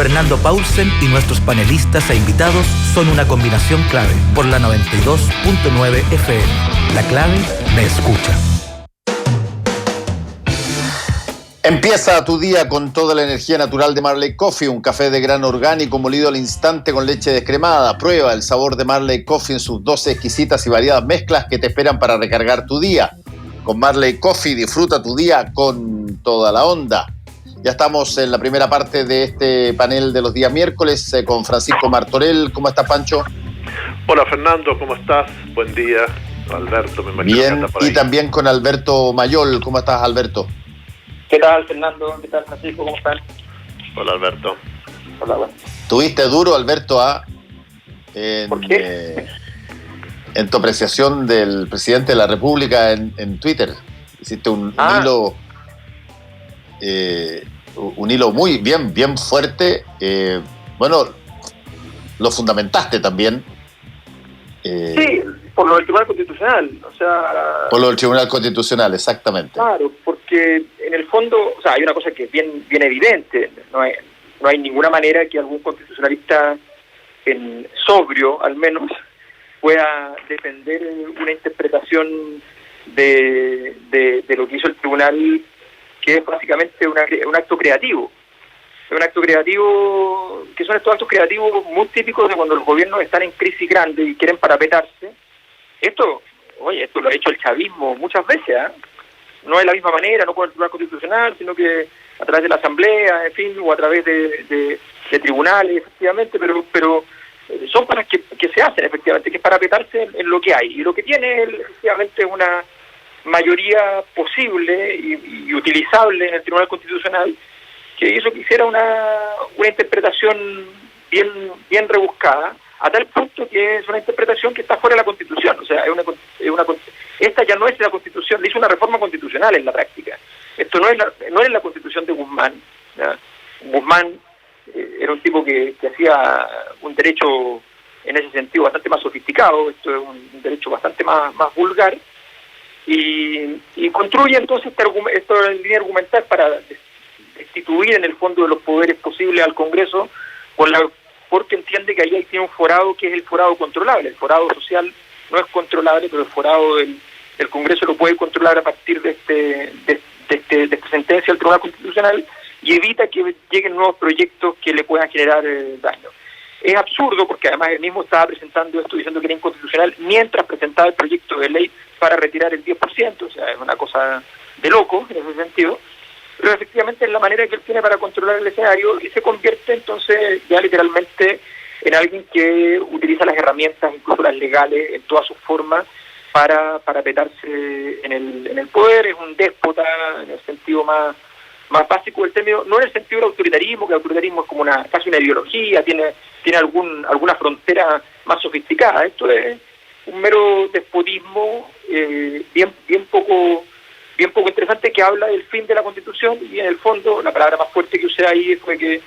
Fernando Paulsen y nuestros panelistas e invitados son una combinación clave por la 92.9 FM. La clave me escucha. Empieza tu día con toda la energía natural de Marley Coffee, un café de grano orgánico molido al instante con leche descremada. Prueba el sabor de Marley Coffee en sus 12 exquisitas y variadas mezclas que te esperan para recargar tu día. Con Marley Coffee disfruta tu día con toda la onda. Ya estamos en la primera parte de este panel de los días miércoles con Francisco Martorell. ¿Cómo estás, Pancho? Hola, Fernando, ¿cómo estás? Buen día. Alberto, me imagino. Bien, que anda por ahí. Y también con Alberto Mayol. ¿Cómo estás, Alberto? ¿Qué tal, Fernando? ¿Qué tal, Francisco? ¿Cómo están? Hola, Alberto. Hola, bueno. ¿Tuviste duro, Alberto, ¿Por qué? en tu apreciación del presidente de la República en Twitter? Hiciste un hilo muy bien fuerte. Bueno, lo fundamentaste también. Sí, por lo del Tribunal Constitucional. O sea, por lo del Tribunal Constitucional, exactamente. Claro, porque en el fondo, o sea, hay una cosa que es bien evidente. No hay ninguna manera que algún constitucionalista sobrio, al menos, pueda defender una interpretación de lo que hizo el tribunal, que es básicamente un acto creativo. Es un acto creativo, que son estos actos creativos muy típicos de cuando los gobiernos están en crisis grande y quieren parapetarse. Esto lo ha hecho el chavismo muchas veces, ¿eh? No es la misma manera, no con el Tribunal Constitucional, sino que a través de la Asamblea, en fin, o a través de tribunales, efectivamente, pero son cosas que se hacen, efectivamente, que es parapetarse en lo que hay. Y lo que tiene, efectivamente, es una mayoría posible y utilizable en el Tribunal Constitucional, que hizo que hiciera una interpretación bien rebuscada, a tal punto que es una interpretación que está fuera de la Constitución. O sea, esta ya no es la Constitución, le hizo una reforma constitucional en la práctica. Esto no es la Constitución de Guzmán, ¿ya? Guzmán era un tipo que hacía un derecho en ese sentido bastante más sofisticado. Esto es un derecho bastante más vulgar, y construye entonces esta línea argumental para destituir en el fondo de los poderes posibles al Congreso, porque entiende que ahí tiene un forado que es el forado controlable. El forado social no es controlable, pero el forado del Congreso lo puede controlar a partir de esta sentencia del Tribunal Constitucional, y evita que lleguen nuevos proyectos que le puedan generar daño. Es absurdo porque además él mismo estaba presentando esto diciendo que era inconstitucional mientras presentaba el proyecto de ley para retirar el 10%, o sea, es una cosa de loco en ese sentido, pero efectivamente es la manera que él tiene para controlar el escenario, y se convierte entonces ya literalmente en alguien que utiliza las herramientas, incluso las legales, en todas sus formas, para petarse en el poder. Es un déspota en el sentido más básico del término, no en el sentido del autoritarismo, que el autoritarismo es como casi una ideología, tiene alguna frontera más sofisticada. Esto es un mero despotismo bien poco interesante, que habla del fin de la Constitución, y en el fondo la palabra más fuerte que usé ahí fue que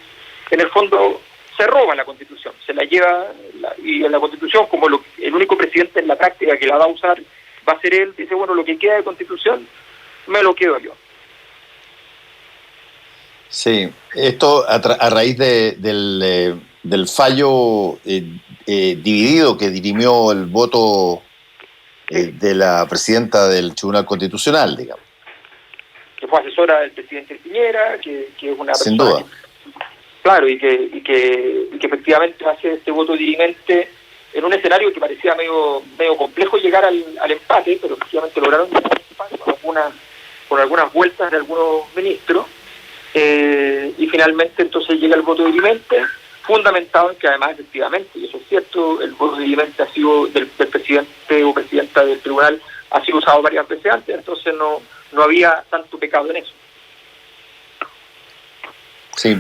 en el fondo se roba la Constitución, se la lleva, y en la Constitución, como el único presidente en la práctica que la va a usar va a ser él, dice, bueno, lo que queda de Constitución me lo quedo yo. Sí, esto a raíz del fallo dividido que dirimió el voto de la presidenta del Tribunal Constitucional, digamos. Que fue asesora del presidente Piñera, que es una Sin persona duda. Claro, y que efectivamente hace este voto dirimente en un escenario que parecía medio complejo llegar al empate, pero efectivamente lograron llegar al empate con algunas vueltas de algunos ministros, y finalmente entonces llega el voto dirimente, fundamentado en que además efectivamente, y eso es cierto, el voto dirimente ha sido del presidente o presidenta del tribunal, ha sido usado varias veces antes, entonces no había tanto pecado en eso. Sí.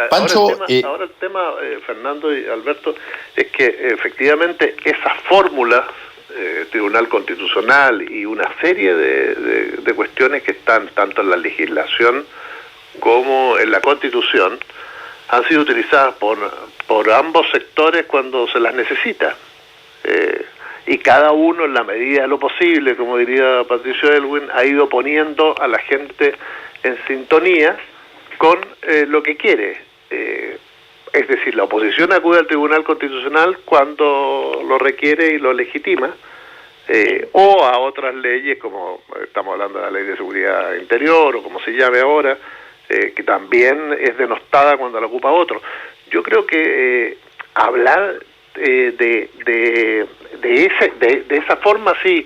Pancho, ahora el tema, Fernando y Alberto, es que efectivamente esa fórmula, Tribunal Constitucional y una serie de cuestiones que están tanto en la legislación como en la Constitución, han sido utilizadas por ambos sectores cuando se las necesita. Y cada uno, en la medida de lo posible, como diría Patricio Aylwin, ha ido poniendo a la gente en sintonía con lo que quiere. Es decir, la oposición acude al Tribunal Constitucional cuando lo requiere y lo legitima, o a otras leyes, como estamos hablando de la Ley de Seguridad Interior, o como se llame ahora, que también es denostada cuando la ocupa otro. Yo creo que hablar de esa forma, sí,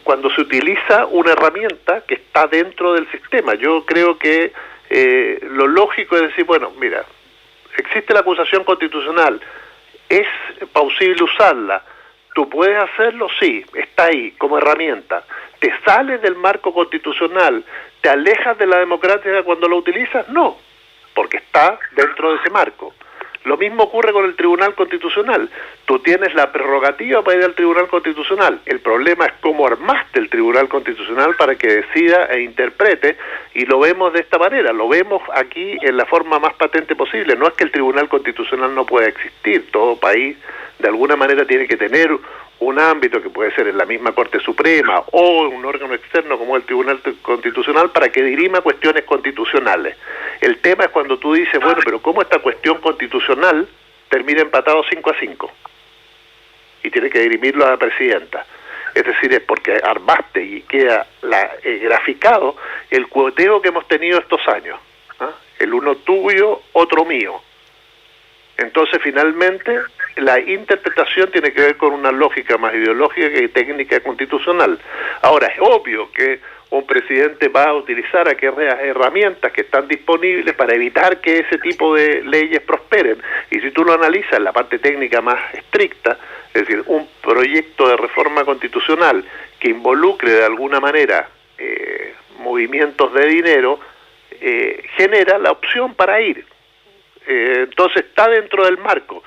cuando se utiliza una herramienta que está dentro del sistema. Yo creo que lo lógico es decir, bueno, mira, existe la acusación constitucional, es posible usarla, tú puedes hacerlo, sí, está ahí como herramienta. ¿Te sales del marco constitucional, te alejas de la democracia cuando lo utilizas? No, porque está dentro de ese marco. Lo mismo ocurre con el Tribunal Constitucional. Tú tienes la prerrogativa para ir al Tribunal Constitucional. El problema es cómo armaste el Tribunal Constitucional para que decida e interprete, y lo vemos de esta manera, lo vemos aquí en la forma más patente posible. No es que el Tribunal Constitucional no pueda existir, todo país de alguna manera tiene que tener un ámbito que puede ser en la misma Corte Suprema o un órgano externo como el Tribunal Constitucional para que dirima cuestiones constitucionales. El tema es cuando tú dices, bueno, pero ¿cómo esta cuestión constitucional termina empatado 5-5? Y tiene que dirimirlo a la presidenta. Es decir, es porque armaste y queda graficado el cuoteo que hemos tenido estos años. El uno tuyo, otro mío. Entonces, finalmente, la interpretación tiene que ver con una lógica más ideológica que técnica constitucional. Ahora, es obvio que un presidente va a utilizar aquellas herramientas que están disponibles para evitar que ese tipo de leyes prosperen. Y si tú lo analizas en la parte técnica más estricta, es decir, un proyecto de reforma constitucional que involucre de alguna manera movimientos de dinero, genera la opción para ir. Entonces está dentro del marco,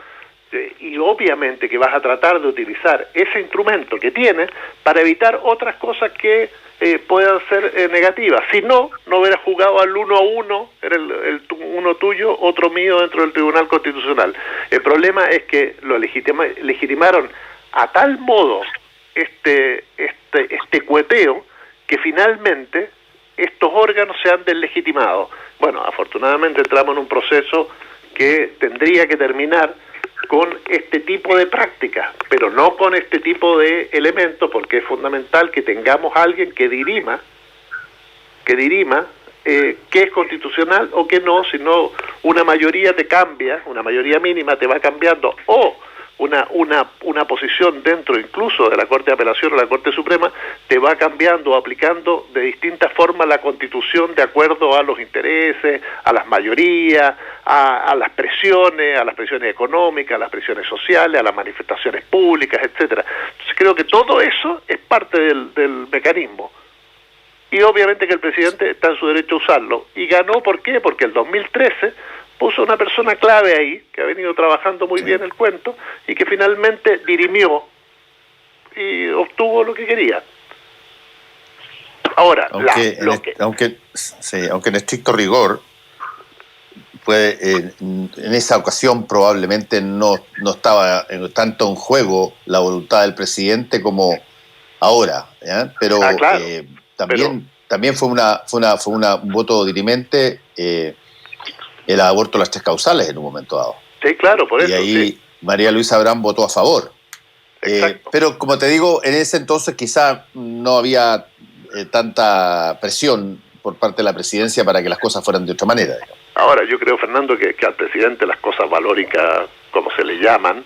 y obviamente que vas a tratar de utilizar ese instrumento que tienes para evitar otras cosas que puedan ser negativas. Si no, no hubieras jugado al 1-1, era el uno tuyo, otro mío dentro del Tribunal Constitucional. El problema es que lo legitimaron a tal modo este cueteo que finalmente estos órganos se han deslegitimado. Bueno, afortunadamente entramos en un proceso que tendría que terminar con este tipo de prácticas, pero no con este tipo de elementos, porque es fundamental que tengamos a alguien que dirima qué es constitucional o qué no, si no una mayoría te cambia, una mayoría mínima te va cambiando, o una posición dentro incluso de la Corte de Apelación o la Corte Suprema te va cambiando o aplicando de distintas formas la Constitución de acuerdo a los intereses, a las mayorías, a las presiones económicas, a las presiones sociales, a las manifestaciones públicas, etcétera. Entonces creo que todo eso es parte del mecanismo. Y obviamente que el presidente está en su derecho a usarlo. Y ganó, ¿por qué? Porque el 2013 puso una persona clave ahí, que ha venido trabajando muy bien el cuento, y que finalmente dirimió y obtuvo lo que quería. Ahora, aunque en estricto rigor, en esa ocasión probablemente no estaba tanto en juego la voluntad del presidente como ahora, ¿ya? Pero claro, también fue un voto dirimente el aborto de las 3 causales en un momento dado. Sí, claro, por eso. Y ahí sí, María Luisa Abraham votó a favor. Pero como te digo, en ese entonces quizá no había tanta presión por parte de la presidencia para que las cosas fueran de otra manera. Ahora, yo creo, Fernando, que al presidente las cosas valóricas, como se le llaman,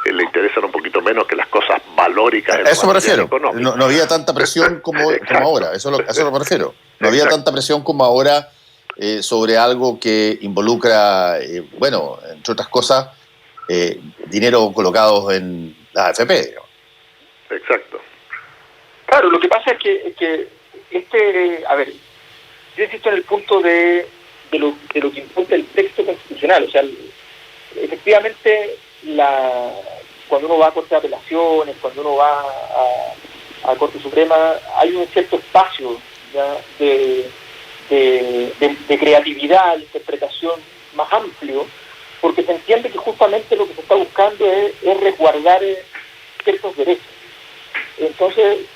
le interesan un poquito menos que las cosas valóricas. A eso me refiero. No había tanta presión como ahora. Eso me refiero. No había tanta presión como ahora sobre algo que involucra, entre otras cosas, dinero colocado en la AFP. Exacto. Claro, lo que pasa es que yo insisto en el punto de lo que importa el texto constitucional. O sea, efectivamente, cuando uno va a Corte de Apelaciones, cuando uno va a Corte Suprema, hay un cierto espacio, ¿ya?, de creatividad, de interpretación más amplio, porque se entiende que justamente lo que se está buscando es resguardar ciertos derechos. Entonces,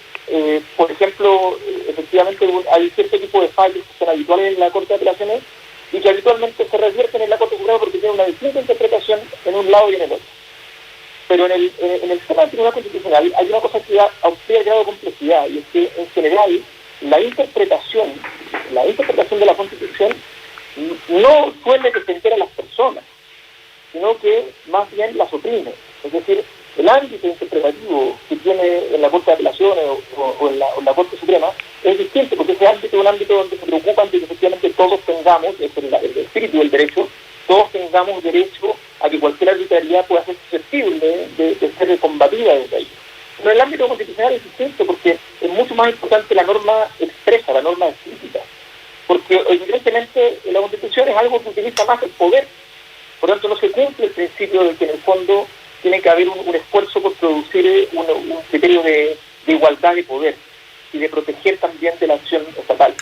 por ejemplo, efectivamente hay cierto tipo de fallos que son habituales en la Corte de Apelaciones y que habitualmente se revierten en la Corte Suprema porque tienen una distinta interpretación un lado y en el otro. Pero en el tema del Tribunal Constitucional hay una cosa que da a usted el grado de complejidad, y es que en general la interpretación de la Constitución no suele defender a las personas, sino que más bien las oprime. Es decir, el ámbito interpretativo que tiene en la Corte de Apelaciones o en la Corte Suprema es distinto, porque ese ámbito es un ámbito donde se preocupan de que efectivamente todos tengamos, es el espíritu del derecho, todos tengamos derecho a que cualquier arbitrariedad pueda ser susceptible de ser combatida desde ahí. Pero el ámbito constitucional es distinto porque es mucho más importante la norma expresa, la norma explícita, porque evidentemente la Constitución es algo que utiliza más el poder, por lo tanto no se cumple el principio de que en el fondo tiene que haber un esfuerzo por producir un criterio de igualdad de poder y de proteger también de la acción estatal.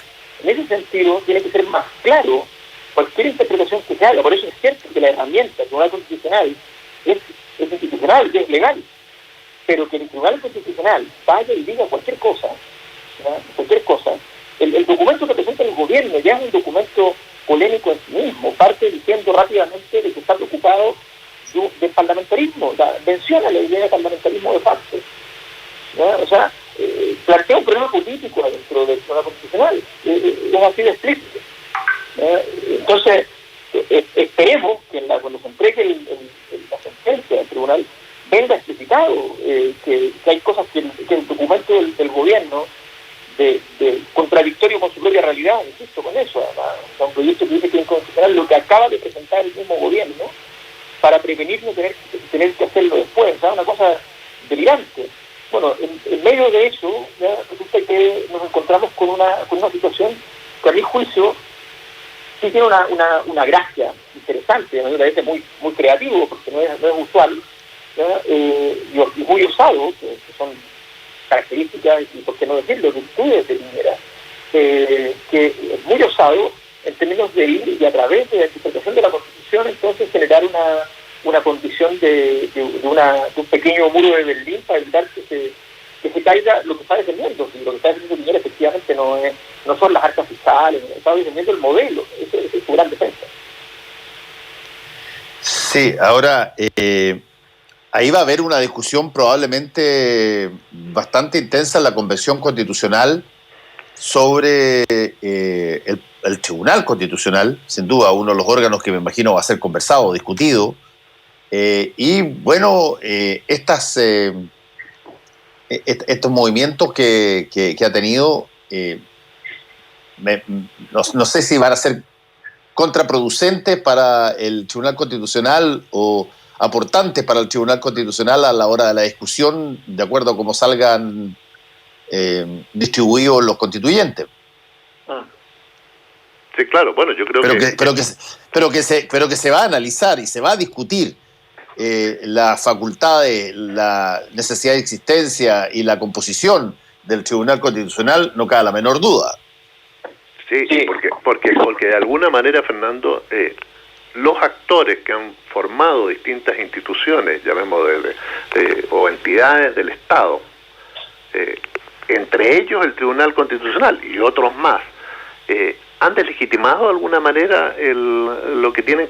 En ese sentido tiene que ser más claro cualquier interpretación que se haga. Por eso es cierto que la herramienta del Tribunal Constitucional es institucional, es legal, pero que el Tribunal Constitucional vaya y diga cualquier cosa, el documento que presenta el gobierno ya es un documento polémico en sí mismo, parte diciendo rápidamente de que está preocupado del parlamentarismo, menciona la idea de parlamentarismo de facto, o sea, plantea un problema político dentro del Tribunal Constitucional, es así de explícito. Entonces, esperemos que cuando se entregue la sentencia del tribunal venga explicitado que hay cosas que el documento del gobierno de contradictorio con su propia realidad, insisto con eso, además, o sea, un proyecto que dice que es inconstitucional lo que acaba de presentar el mismo gobierno para prevenir no tener que hacerlo después, o sea, una cosa delirante. Bueno, en medio de eso, ya resulta que nos encontramos con una situación que a mi juicio sí tiene una gracia interesante, me parece muy creativo, porque no es usual, y muy usado, que son características, y por qué no decirlo, virtudes de Piñera, que es muy osado en términos de ir y a través de la interpretación de la Constitución entonces generar una condición de un pequeño muro de Berlín para evitar que se caiga lo que está defendiendo. Y lo que está defendiendo Piñera efectivamente no son las arcas fiscales, está defendiendo el modelo, esa es su gran defensa. Sí, ahora ahí va a haber una discusión probablemente bastante intensa en la Convención Constitucional sobre el Tribunal Constitucional, sin duda uno de los órganos que me imagino va a ser conversado, discutido, y bueno, estos movimientos que ha tenido, no sé si van a ser contraproducentes para el Tribunal Constitucional o aportantes para el Tribunal Constitucional a la hora de la discusión, de acuerdo a cómo salgan distribuidos los constituyentes. Sí, claro, bueno, yo creo pero que se va a analizar y se va a discutir la facultad, la necesidad de existencia y la composición del Tribunal Constitucional, no cabe la menor duda. Sí. Porque de alguna manera, Fernando, los actores que han formado distintas instituciones, llamemos o entidades del Estado, entre ellos el Tribunal Constitucional y otros más, han deslegitimado de alguna manera lo que tienen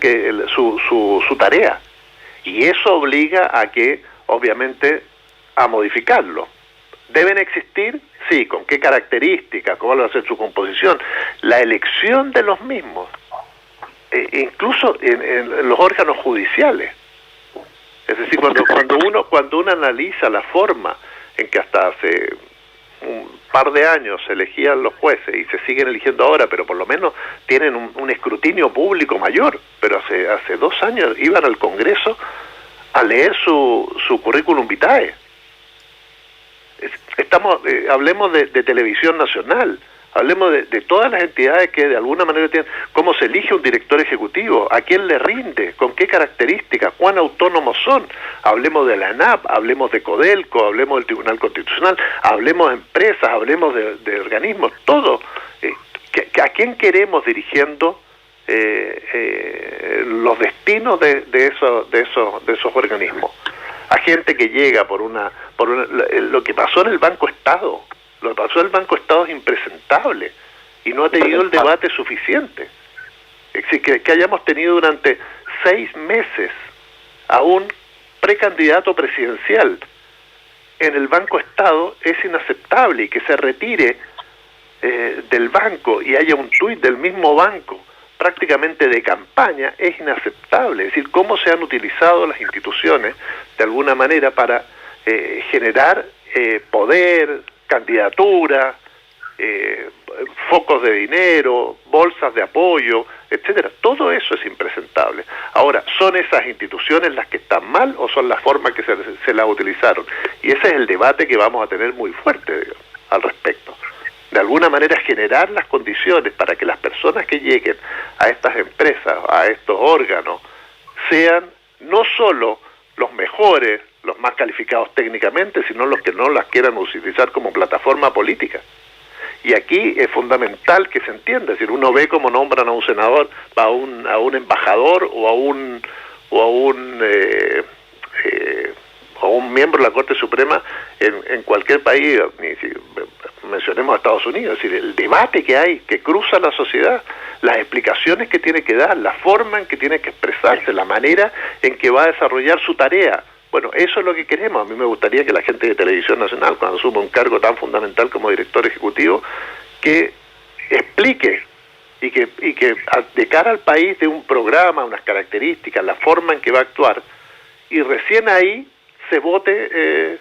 su tarea, y eso obliga a que, obviamente, a modificarlo. ¿Deben existir? Sí. ¿Con qué características? ¿Cómo va a ser su composición? La elección de los mismos, incluso en los órganos judiciales. Es decir, cuando uno analiza la forma en que hasta hace un par de años se elegían los jueces y se siguen eligiendo ahora, pero por lo menos tienen un escrutinio público mayor, pero hace 2 años iban al Congreso a leer su currículum vitae. Hablemos de televisión nacional, hablemos de todas las entidades que de alguna manera tienen, cómo se elige un director ejecutivo, a quién le rinde, con qué características, cuán autónomos son. Hablemos de la ANAP, hablemos de Codelco, hablemos del Tribunal Constitucional, hablemos de empresas, hablemos de organismos, todo. ¿A quién queremos dirigiendo los destinos de esos organismos? A gente que llega por lo que pasó en el Banco Estado. Lo que pasó en el Banco Estado es impresentable y no ha tenido el debate suficiente. Es decir, que hayamos tenido durante 6 meses a un precandidato presidencial en el Banco Estado es inaceptable, y que se retire del banco y haya un tuit del mismo banco prácticamente de campaña es inaceptable. Es decir, cómo se han utilizado las instituciones de alguna manera para generar poder, candidatura, focos de dinero, bolsas de apoyo, etcétera. Todo eso es impresentable. Ahora, ¿son esas instituciones las que están mal o son las formas que se las utilizaron? Y ese es el debate que vamos a tener muy fuerte, digamos, al respecto. De alguna manera generar las condiciones para que las personas que lleguen a estas empresas, a estos órganos, sean no solo los mejores, los más calificados técnicamente, sino los que no las quieran utilizar como plataforma política. Y aquí es fundamental que se entienda, es decir, uno ve cómo nombran a un senador, a un embajador o a un miembro de la Corte Suprema en cualquier país, mencionemos a Estados Unidos. Es decir, el debate que hay, que cruza la sociedad, las explicaciones que tiene que dar, la forma en que tiene que expresarse, la manera en que va a desarrollar su tarea. Bueno, eso es lo que queremos. A mí me gustaría que la gente de Televisión Nacional, cuando asume un cargo tan fundamental como director ejecutivo, que explique y que de cara al país dé un programa, unas características, la forma en que va a actuar, y recién ahí se vote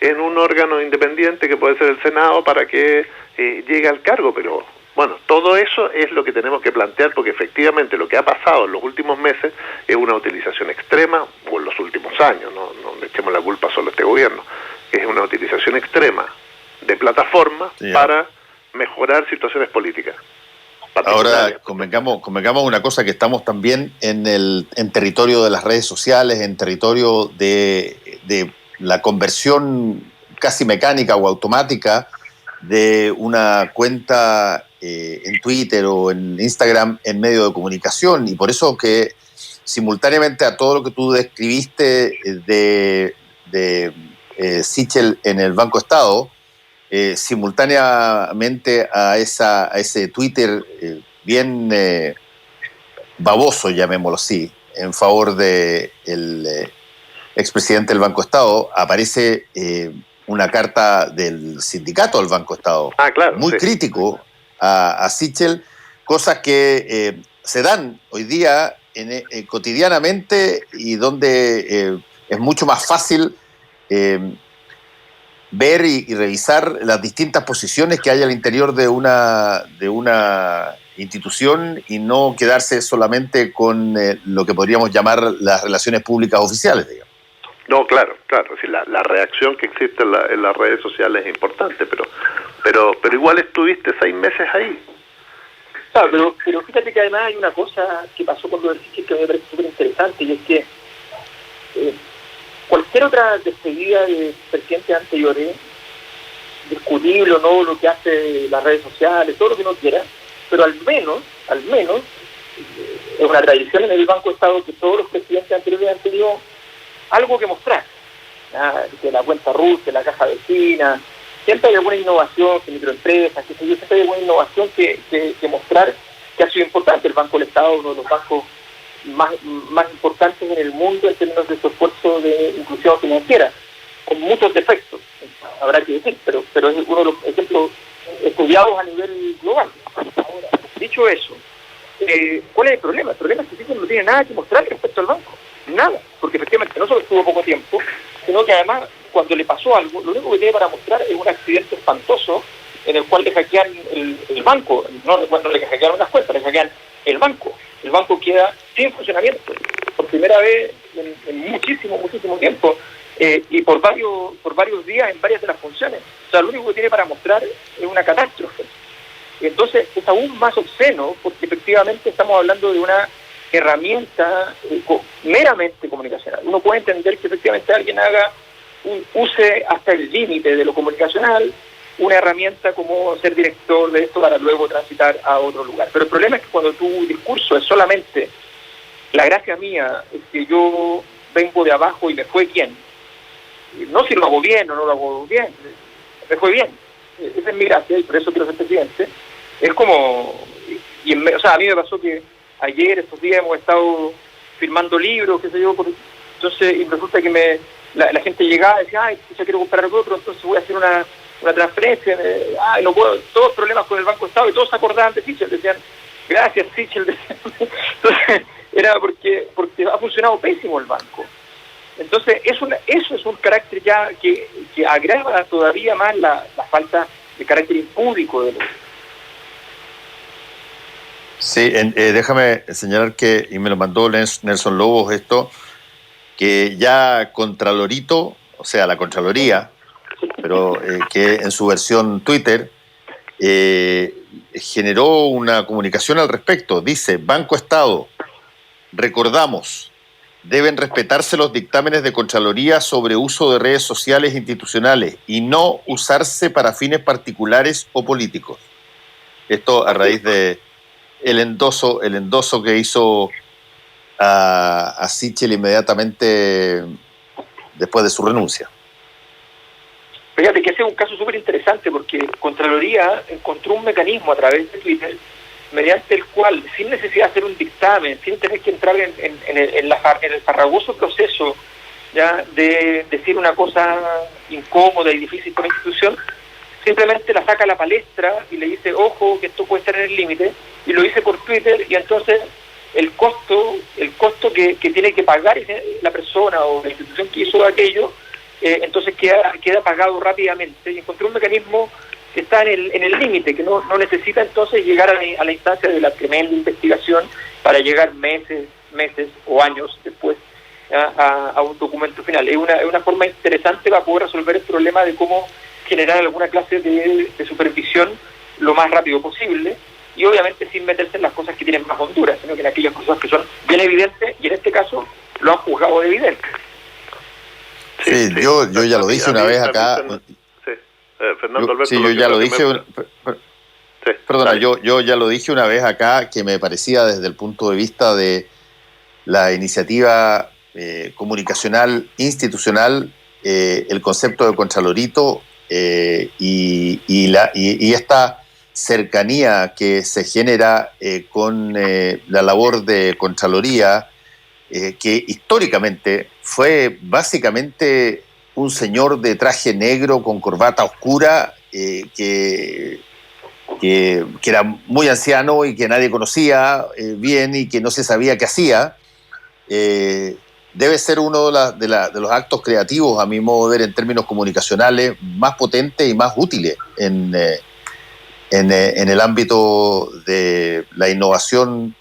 en un órgano independiente que puede ser el Senado para que llegue al cargo. Pero bueno, todo eso es lo que tenemos que plantear, porque efectivamente lo que ha pasado en los últimos meses es una utilización extrema, o en los últimos años, no le echemos la culpa solo a este gobierno, es una utilización extrema de plataformas para mejorar situaciones políticas. Ahora, convengamos una cosa, que estamos también en territorio de las redes sociales, en territorio de la conversión casi mecánica o automática de una cuenta en Twitter o en Instagram en medio de comunicación, y por eso que simultáneamente a todo lo que tú describiste de Sichel en el Banco Estado, simultáneamente a ese Twitter bien baboso, llamémoslo así, en favor de el expresidente del Banco Estado, aparece una carta del sindicato del Banco Estado, claro, muy crítico a Sichel, cosas que se dan hoy día cotidianamente, y donde es mucho más fácil ver y revisar las distintas posiciones que hay al interior de una institución, y no quedarse solamente con lo que podríamos llamar las relaciones públicas oficiales, digamos. No, claro, sí, la reacción que existe en las redes sociales es importante, pero igual estuviste 6 meses ahí. Claro, pero fíjate que además hay una cosa que pasó con lo del Sichel que me parece súper interesante, y es que cualquier otra despedida de presidentes anteriores, discutible o no lo que hace las redes sociales, todo lo que uno quiera, pero al menos es una tradición en el Banco Estado que todos los presidentes anteriores han tenido algo que mostrar, que la cuenta RUT, que la caja vecina, siempre hay alguna innovación, que microempresas, que siempre hay alguna innovación que mostrar, que ha sido importante. El Banco del Estado, uno de los bancos más importantes en el mundo en términos de su esfuerzo de inclusión financiera, con muchos defectos, habrá que decir, pero es uno de los ejemplos estudiados a nivel global. Ahora, dicho eso, ¿cuál es el problema? El problema es que Sichel no tiene nada que mostrar respecto al banco, nada, porque efectivamente no solo estuvo poco tiempo, sino que además cuando le pasó algo, lo único que tiene para mostrar es un accidente espantoso en el cual le hackean el banco, no le hackearon las cuentas, le hackean el banco. El banco queda sin funcionamiento por primera vez en muchísimo tiempo, y por varios días en varias de las funciones. O sea, lo único que tiene para mostrar es una catástrofe. Y entonces es aún más obsceno, porque efectivamente estamos hablando de una herramienta meramente comunicacional. Uno puede entender que efectivamente alguien use hasta el límite de lo comunicacional una herramienta como ser director de esto para luego transitar a otro lugar. Pero el problema es que cuando tu discurso es solamente la gracia mía es que yo vengo de abajo y me fue bien, no si lo hago bien o no lo hago bien, me fue bien, esa es mi gracia y por eso quiero ser presidente, es como, o sea, a mí me pasó que ayer, estos días hemos estado firmando libros, qué sé yo, Entonces, y resulta que la gente llegaba y decía, ay, ya quiero comprar algo, pero entonces voy a hacer una transferencia, no puedo, todos problemas con el Banco Estado, y todos se acordaban de Sichel, decían, gracias Sichel, decían. Entonces, era porque ha funcionado pésimo el banco. Entonces, eso es un carácter ya que agrava todavía más la falta de carácter impúdico de los... Sí, déjame señalar que, y me lo mandó Nelson Lobos esto, que ya Contralorito, o sea, la Contraloría, pero que en su versión Twitter generó una comunicación al respecto. Dice, Banco Estado, recordamos, deben respetarse los dictámenes de Contraloría sobre uso de redes sociales institucionales y no usarse para fines particulares o políticos. Esto a raíz de el endoso que hizo a Sichel inmediatamente después de su renuncia. Fíjate que ese es un caso súper interesante porque Contraloría encontró un mecanismo a través de Twitter mediante el cual, sin necesidad de hacer un dictamen, sin tener que entrar en el farragoso proceso ya de decir una cosa incómoda y difícil para la institución, simplemente la saca a la palestra y le dice, ojo, que esto puede estar en el límite, y lo dice por Twitter, y entonces el costo que tiene que pagar la persona o la institución que hizo aquello, entonces queda pagado rápidamente, y encontró un mecanismo que está en el límite, que no necesita entonces llegar a la instancia de la tremenda investigación para llegar meses o años después a un documento final. Es una forma interesante para poder resolver el problema de cómo generar alguna clase de supervisión lo más rápido posible, y obviamente sin meterse en las cosas que tienen más honduras, sino que en aquellas cosas que son bien evidentes, y en este caso lo han juzgado de evidente. Sí, yo ya lo dije una vez acá. Fernando Alberto. Sí, yo ya lo dije. Perdona, yo ya lo dije una vez acá, que me parecía desde el punto de vista de la iniciativa comunicacional institucional, el concepto de Contralorito y esta cercanía que se genera con la labor de Contraloría, que históricamente fue básicamente un señor de traje negro con corbata oscura, que era muy anciano y que nadie conocía bien y que no se sabía qué hacía. Debe ser uno de los actos creativos, a mi modo de ver, en términos comunicacionales, más potentes y más útiles en el ámbito de la innovación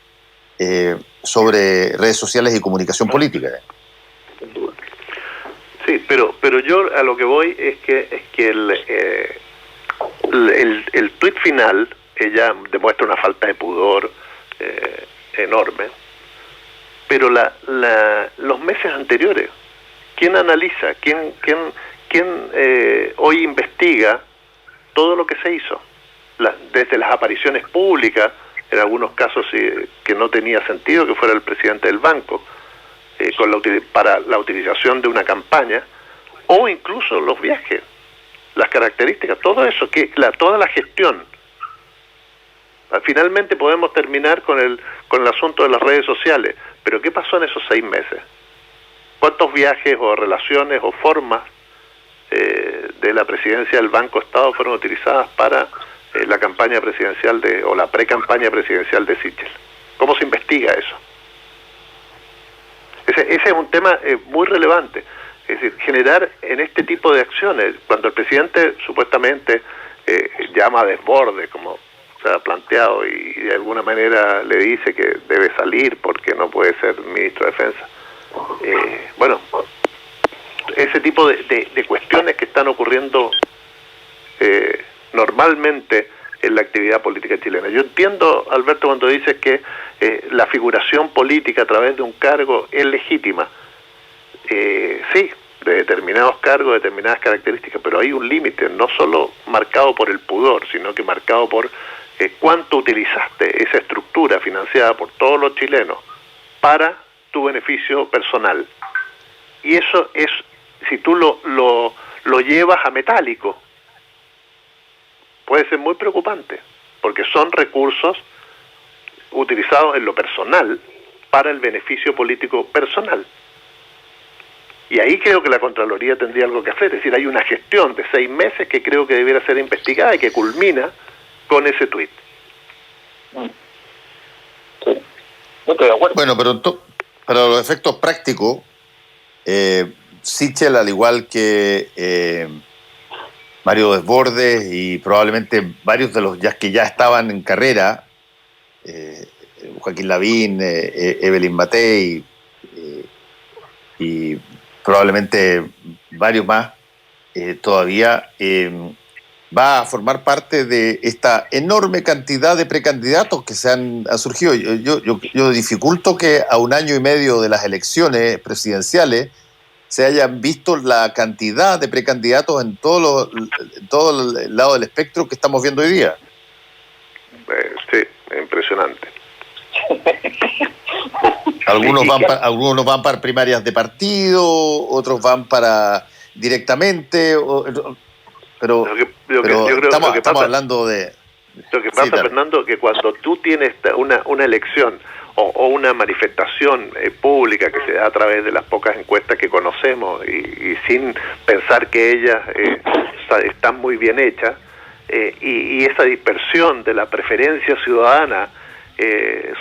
sobre redes sociales y comunicación política. Sí, pero yo a lo que voy es que el tuit final, ella demuestra una falta de pudor enorme, pero los meses anteriores, ¿quién analiza? ¿Quién hoy investiga todo lo que se hizo? Desde las apariciones públicas, en algunos casos que no tenía sentido que fuera el presidente del banco, para la utilización de una campaña, o incluso los viajes, las características, todo eso, toda la gestión. Finalmente podemos terminar con el asunto de las redes sociales, pero ¿qué pasó en esos 6 meses? ¿Cuántos viajes o relaciones o formas de la presidencia del Banco Estado fueron utilizadas para la campaña presidencial o la pre-campaña presidencial de Sichel? ¿Cómo se investiga eso? Ese es un tema muy relevante. Es decir, generar en este tipo de acciones, cuando el presidente supuestamente llama a desborde, como se ha planteado, y de alguna manera le dice que debe salir porque no puede ser ministro de Defensa. Bueno, ese tipo de cuestiones que están ocurriendo normalmente en la actividad política chilena. Yo entiendo, Alberto, cuando dices que la figuración política a través de un cargo es legítima. Sí, de determinados cargos, determinadas características, pero hay un límite, no solo marcado por el pudor, sino que marcado por cuánto utilizaste esa estructura financiada por todos los chilenos para tu beneficio personal. Y eso es, si tú lo llevas a metálico, puede ser muy preocupante, porque son recursos utilizados en lo personal para el beneficio político personal. Y ahí creo que la Contraloría tendría algo que hacer, es decir, hay una gestión de 6 meses que creo que debiera ser investigada y que culmina con ese tuit. Sí. No estoy de acuerdo. Bueno, pero para los efectos prácticos, Sichel, al igual que Mario Desbordes y probablemente varios de los que ya estaban en carrera, Joaquín Lavín, Evelyn Matei y probablemente varios más, todavía va a formar parte de esta enorme cantidad de precandidatos que se han surgido. Yo dificulto que a 1 año y medio de las elecciones presidenciales se hayan visto la cantidad de precandidatos en todo el lado del espectro que estamos viendo hoy día. Sí, impresionante. Algunos van para primarias de partido, otros van para directamente, pero estamos hablando de... Lo que pasa, Fernando, que cuando tú tienes una elección o una manifestación pública que se da a través de las pocas encuestas que conocemos y sin pensar que ellas están muy bien hechas, y esa dispersión de la preferencia ciudadana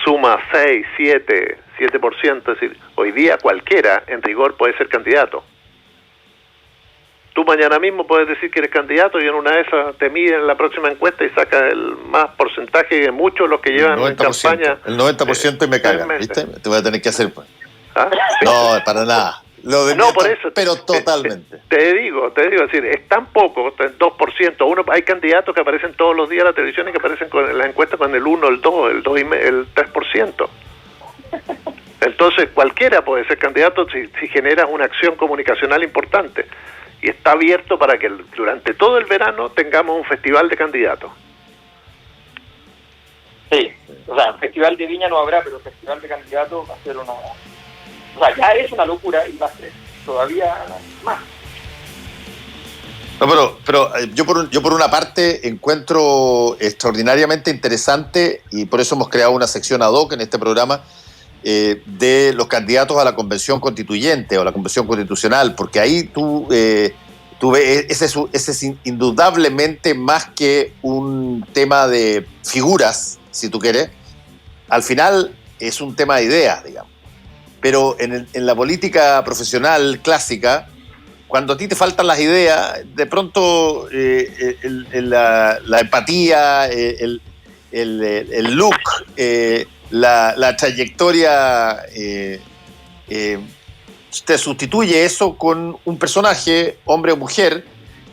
suma 6, 7%, es decir, hoy día cualquiera en rigor puede ser candidato. Tú mañana mismo puedes decir que eres candidato y en una de esas te miden en la próxima encuesta y sacas el más porcentaje de muchos los que llevan en campaña. El 90% y me cagan, ¿viste? Te voy a tener que hacer... ¿Ah? No, para nada. No, por eso. Pero totalmente. Te digo, es decir, es tan poco, 2%. Hay candidatos que aparecen todos los días en la televisión y que aparecen en las encuestas con el 1, el 2, el 2 y el 3%. Entonces, cualquiera puede ser candidato si generas una acción comunicacional importante. Y está abierto para que durante todo el verano tengamos un festival de candidatos. Sí, o sea, festival de Viña no habrá, pero festival de candidatos va a ser una... O sea, ya es una locura y va a ser todavía más. No, pero yo por una parte encuentro extraordinariamente interesante, y por eso hemos creado una sección ad hoc en este programa, de los candidatos a la convención constituyente o la convención constitucional, porque ahí tú ves, ese es indudablemente más que un tema de figuras, si tú quieres, al final es un tema de ideas, digamos. Pero en la política profesional clásica, cuando a ti te faltan las ideas, de pronto la empatía, el look, la trayectoria te sustituye eso con un personaje, hombre o mujer,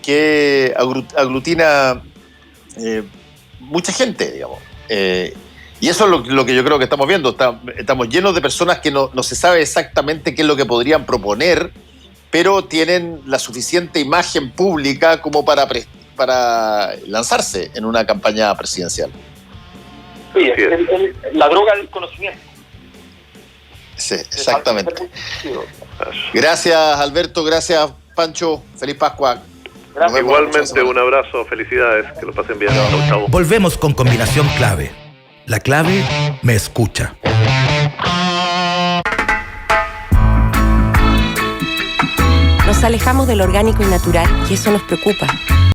que aglutina mucha gente, digamos. Y eso es lo que yo creo que estamos viendo. Estamos llenos de personas que no se sabe exactamente qué es lo que podrían proponer, pero tienen la suficiente imagen pública como para lanzarse en una campaña presidencial. Sí, la droga del conocimiento. Sí, exactamente. Gracias, Alberto. Gracias, Pancho. Feliz Pascua. Gracias. Igualmente, un abrazo. Felicidades. Que lo pasen bien. Chau. Volvemos con combinación clave. La clave me escucha. Nos alejamos de lo orgánico y natural y eso nos preocupa.